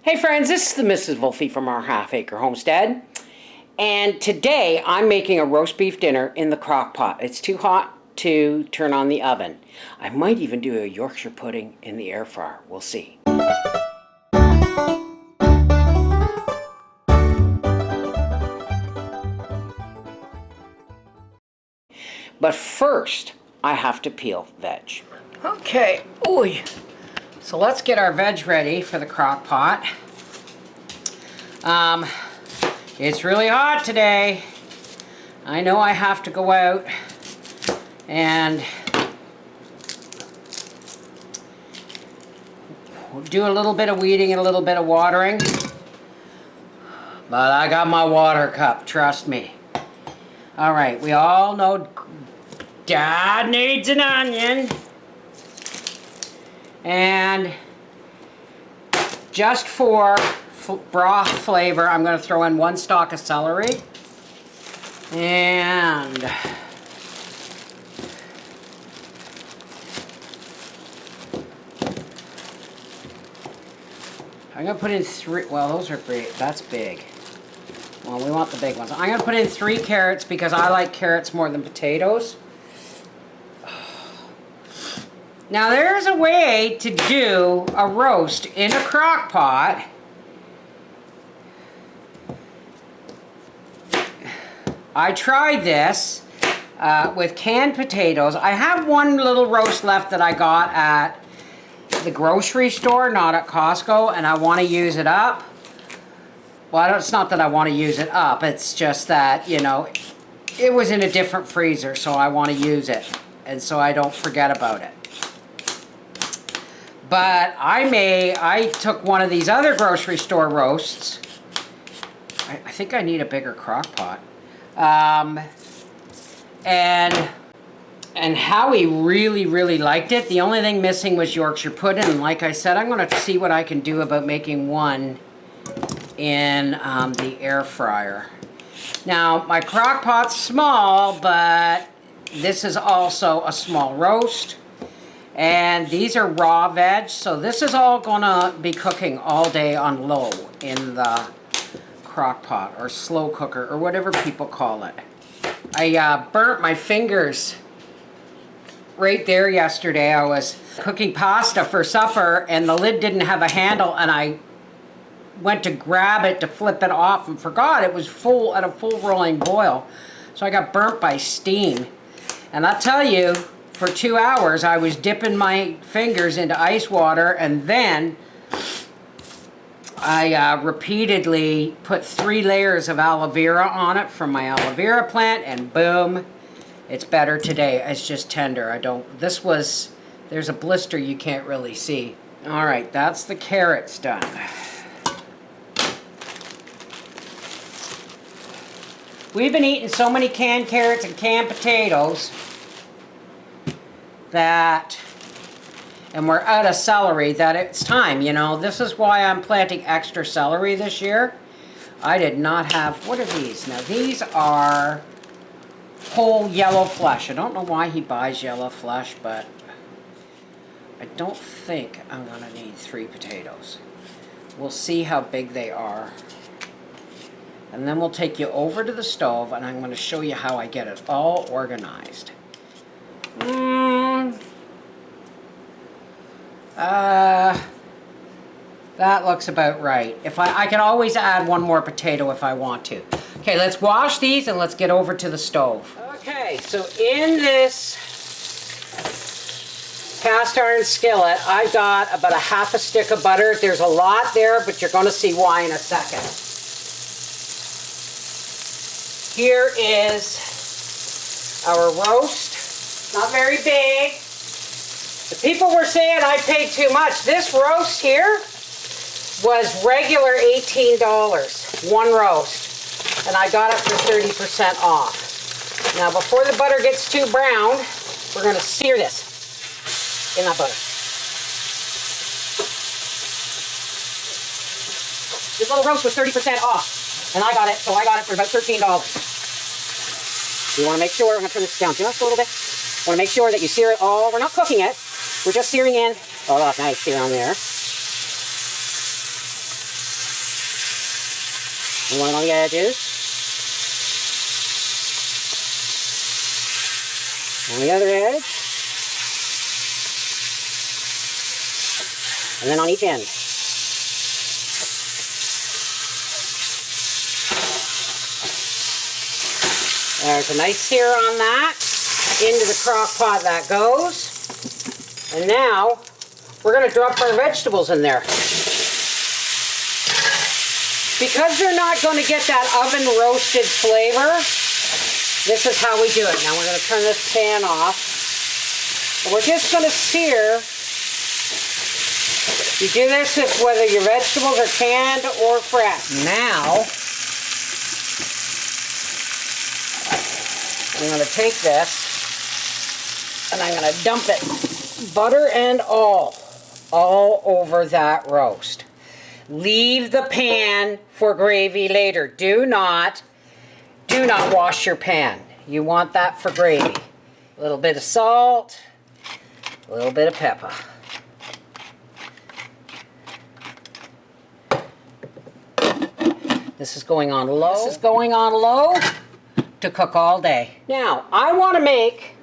Hey friends, this is the Mrs. Wolfie from our half-acre homestead. And today I'm making a roast beef dinner in the crock pot. It's too hot to turn on the oven. I might even do a Yorkshire pudding in the air fryer. We'll see. But first, I have to peel veg. Okay, ooh. So let's get our veg ready for the crock pot. It's really hot today. I know I have to go out and do a little bit of weeding and a little bit of watering. But I got my water cup, trust me. All right, we all know Dad needs an onion. And just for broth flavor, I'm going to throw in 1 stalk of celery. And I'm going to put in 3, well, those are great, that's big. Well, we want the big ones. I'm going to put in 3 carrots because I like carrots more than potatoes. Now there's a way to do a roast in a crock pot. I tried this with canned potatoes. I have one little roast left that I got at the grocery store, not at Costco, and I want to use it up. Well, it's not that I want to use it up, it's just that, you know, it was in a different freezer, so I want to use it, and so I don't forget about it. But I took one of these other grocery store roasts. I think I need a bigger crock pot. And Howie really liked it. The only thing missing was Yorkshire pudding. And like I said, I'm going to see what I can do about making one in the air fryer. Now, my crock pot's small, but this is also a small roast. And these are raw veg, so this is all gonna be cooking all day on low in the crock pot or slow cooker or whatever people call it. I burnt my fingers right there yesterday. I was cooking pasta for supper and the lid didn't have a handle, and I went to grab it to flip it off and forgot it was full at a full rolling boil. So I got burnt by steam. And I'll tell you, for 2 hours, I was dipping my fingers into ice water, and then I repeatedly put 3 layers of aloe vera on it from my aloe vera plant, and boom, it's better today. It's just tender. There's a blister you can't really see. All right, that's the carrots done. We've been eating so many canned carrots and canned potatoes and we're out of celery, that it's time, you know. This is why I'm planting extra celery this year. I did not have, what are these? Now these are whole yellow flesh. I don't know why he buys yellow flesh, but I don't think I'm gonna need 3 potatoes. We'll see how big they are. And then we'll take you over to the stove and I'm gonna show you how I get it all organized. That looks about right. If I can always add 1 more potato if I want to. Okay, let's wash these and let's get over to the stove. Okay, so in this cast iron skillet, I've got about a half a stick of butter. There's a lot there, but you're going to see why in a second. Here is our roast. Not very big. The people were saying I paid too much. This roast here was regular $18, 1 roast. And I got it for 30% off. Now before the butter gets too brown, we're going to sear this in that butter. This little roast was 30% off. And I got it, so I got it for about $13. You want to make sure, I'm going to turn this down just a little bit. Want to make sure that you sear it all. We're not cooking it. We're just searing in. Oh, that's nice sear on there. One on the edges. On the other edge. And then on each end. There's a nice sear on that. Into the crock pot that goes. And now we're going to drop our vegetables in there. Because they're not going to get that oven roasted flavor, this is how we do it. Now we're going to turn this pan off. And we're just going to sear. You do this if whether your vegetables are canned or fresh. Now, I'm going to take this and I'm going to dump it, butter and all over that roast. Leave the pan for gravy later. Do not wash your pan. You want that for gravy. A little bit of salt, a little bit of pepper. This is going on low. This is going on low to cook all day. Now, I want to make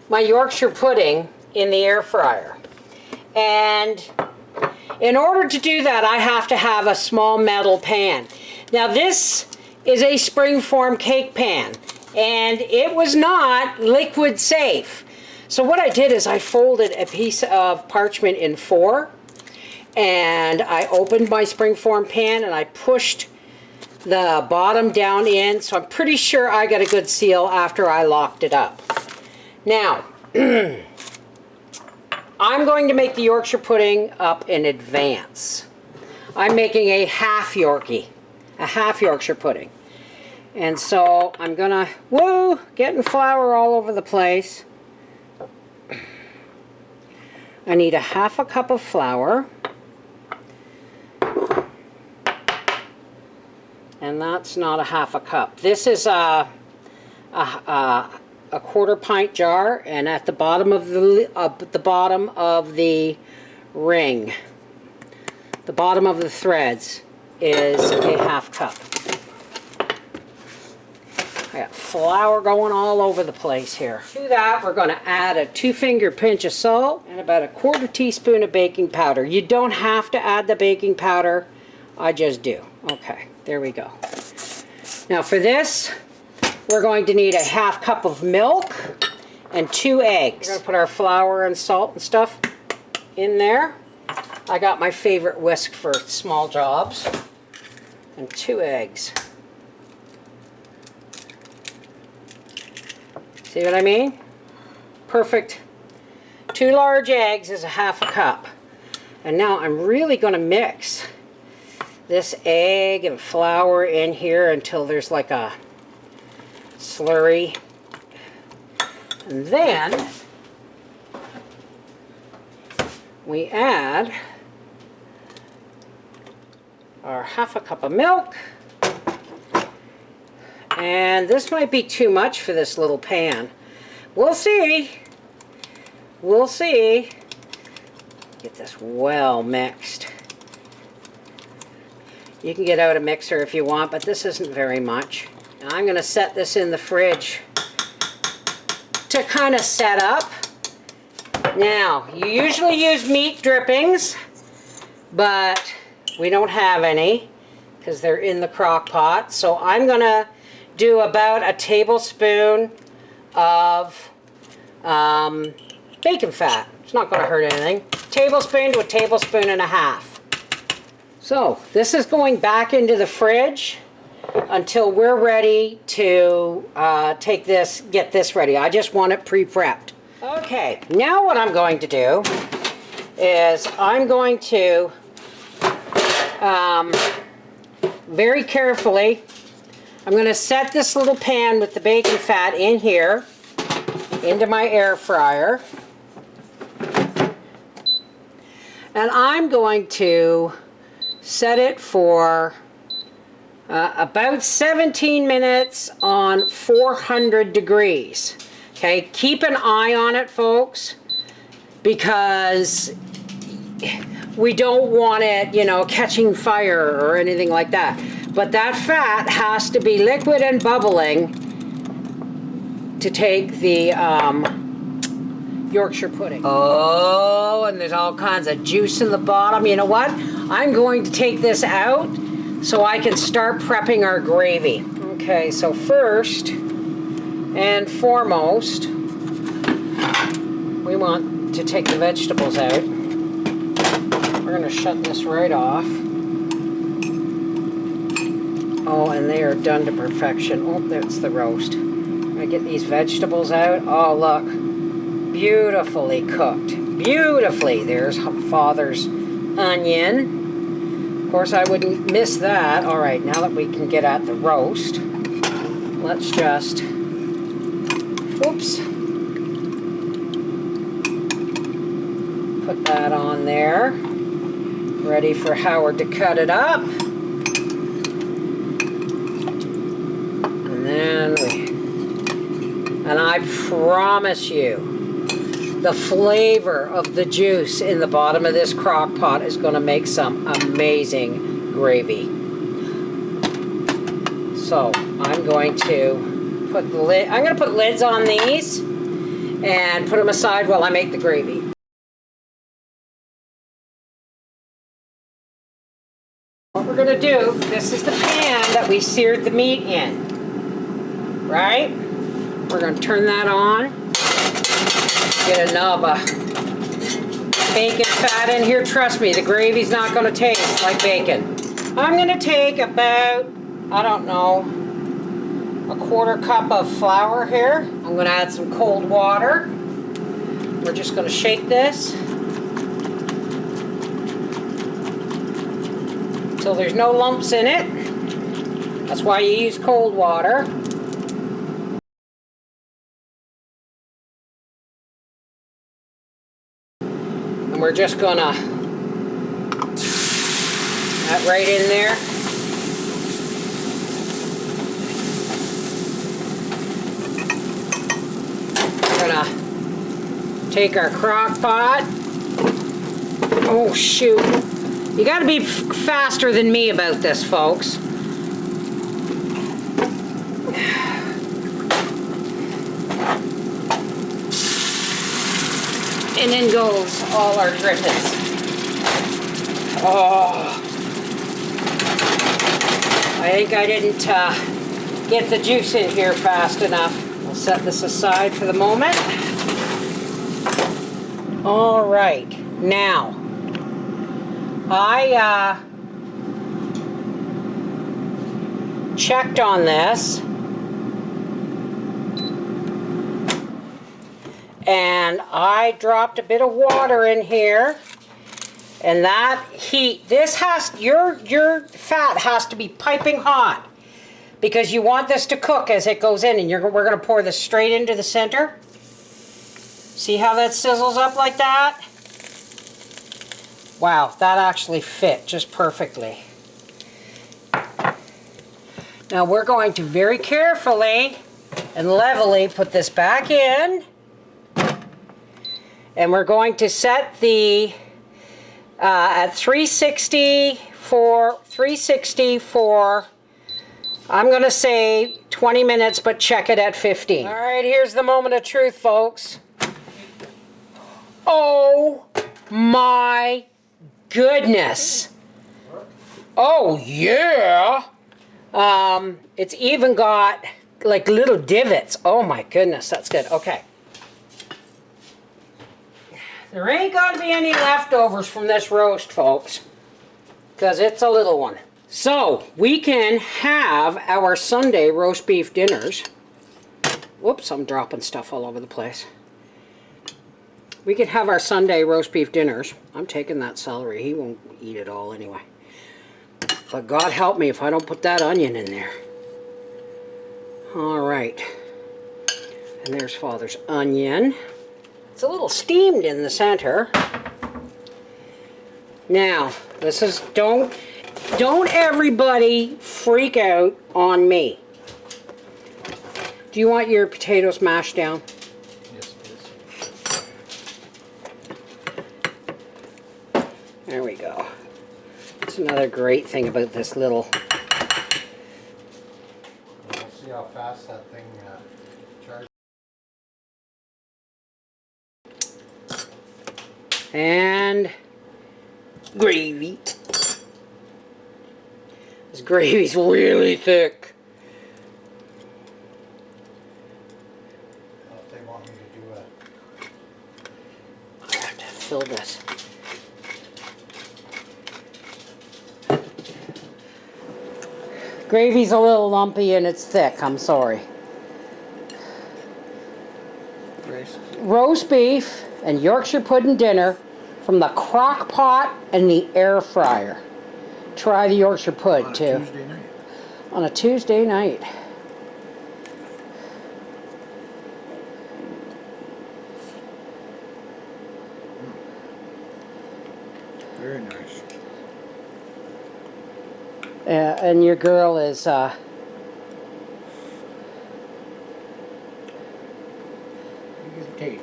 my Yorkshire pudding in the air fryer. And in order to do that, I have to have a small metal pan. Now this is a springform cake pan, and it was not liquid safe. So what I did is I folded a piece of parchment in 4, and I opened my springform pan and I pushed the bottom down in, so I'm pretty sure I got a good seal after I locked it up. Now, I'm going to make the Yorkshire pudding up in advance. I'm making a half Yorkie, a half Yorkshire pudding. And so I'm gonna, getting flour all over the place. I need a half a cup of flour. And that's not a half a cup. This is a quarter pint jar, and at the bottom of the ring, the bottom of the threads is a half cup. I got flour going all over the place here. To that, we're going to add a 2-finger pinch of salt and about a 1/4 teaspoon of baking powder. You don't have to add the baking powder. I just do. Okay, there we go. Now for this, we're going to need a half cup of milk and 2 eggs. We're going to put our flour and salt and stuff in there. I got my favorite whisk for small jobs. And 2 eggs. See what I mean? Perfect. 2 large eggs is a half a cup. And now I'm really going to mix this egg and flour in here until there's like a slurry. And then we add our half a cup of milk. And this might be too much for this little pan. We'll see. We'll see. Get this well mixed. You can get out a mixer if you want, but this isn't very much. Now I'm going to set this in the fridge to kind of set up. Now, you usually use meat drippings, but we don't have any because they're in the crock pot. So I'm going to do about a tablespoon of bacon fat. It's not going to hurt anything. Tablespoon to a tablespoon and a half. So this is going back into the fridge until we're ready to get this ready. I just want it pre-prepped. Okay, now what I'm going to do is I'm going to very carefully, I'm going to set this little pan with the bacon fat in here into my air fryer. And I'm going to set it for about 17 minutes on 400 degrees. Okay, keep an eye on it, folks, because we don't want it, you know, catching fire or anything like that. But that fat has to be liquid and bubbling to take the Yorkshire pudding. Oh, and there's all kinds of juice in the bottom. You know what? I'm going to take this out so I can start prepping our gravy. Okay, so first and foremost, we want to take the vegetables out. We're going to shut this right off. Oh, and they are done to perfection. Oh, that's the roast. I get these vegetables out. Oh, look. Beautifully cooked. Beautifully. There's Father's onion. Of course, I wouldn't miss that. All right, now that we can get at the roast, let's just... Oops. Put that on there. Ready for Howard to cut it up. And I promise you, the flavor of the juice in the bottom of this crock pot is going to make some amazing gravy. So I'm going to put the lid. I'm going to put lids on these and put them aside while I make the gravy. What we're going to do, this is the pan that we seared the meat in. Right? We're going to turn that on. Get a nub of bacon fat in here. Trust me, the gravy's not going to taste like bacon. I'm going to take about, I don't know, a quarter cup of flour here. I'm going to add some cold water. We're just going to shake this until there's no lumps in it. That's why you use cold water. And we're just gonna that right in there. We're gonna take our crock pot. Oh shoot. You gotta be faster than me about this, folks. And in goes all our drippings. Oh, I think I didn't get the juice in here fast enough. We'll set this aside for the moment. All right, now I checked on this. And I dropped a bit of water in here, and that heat, this has, your fat has to be piping hot because you want this to cook as it goes in, and we're going to pour this straight into the center. See how that sizzles up like that? Wow, that actually fit just perfectly. Now we're going to very carefully and levelly put this back in. And we're going to set the at 360 for I'm going to say 20 minutes, but check it at 15. All right, here's the moment of truth, folks. Oh my goodness. Oh yeah. It's even got like little divots. Oh my goodness, that's good. Okay. There ain't going to be any leftovers from this roast, folks, because it's a little one. So, we can have our Sunday roast beef dinners. Whoops, I'm dropping stuff all over the place. We can have our Sunday roast beef dinners. I'm taking that celery. He won't eat it all anyway. But God help me if I don't put that onion in there. All right. And there's Father's onion. It's a little steamed in the center. Now, this is, don't everybody freak out on me. Do you want your potatoes mashed down? Yes, please. There we go. That's another great thing about this little how fast that thing charges. And gravy. This gravy's really thick. Well, if they want me to do I have to fill this. Gravy's a little lumpy and it's thick, I'm sorry. Roast beef and Yorkshire pudding dinner from the crock pot and the air fryer. Try the Yorkshire pudding too. Tuesday night. On a Tuesday night. Very nice. And your girl is You can take.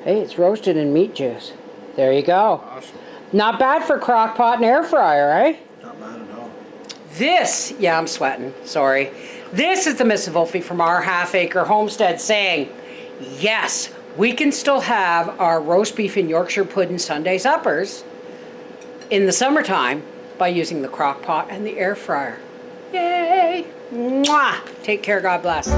hey, it's roasted in meat juice. There you go. Awesome. Not bad for crock pot and air fryer, eh? Not bad at all. This, yeah, I'm sweating, sorry. This is the Mrs. Wolfie from our half-acre homestead saying, yes, we can still have our roast beef and Yorkshire pudding Sunday suppers in the summertime by using the crock pot and the air fryer. Yay! Mwah! Take care, God bless.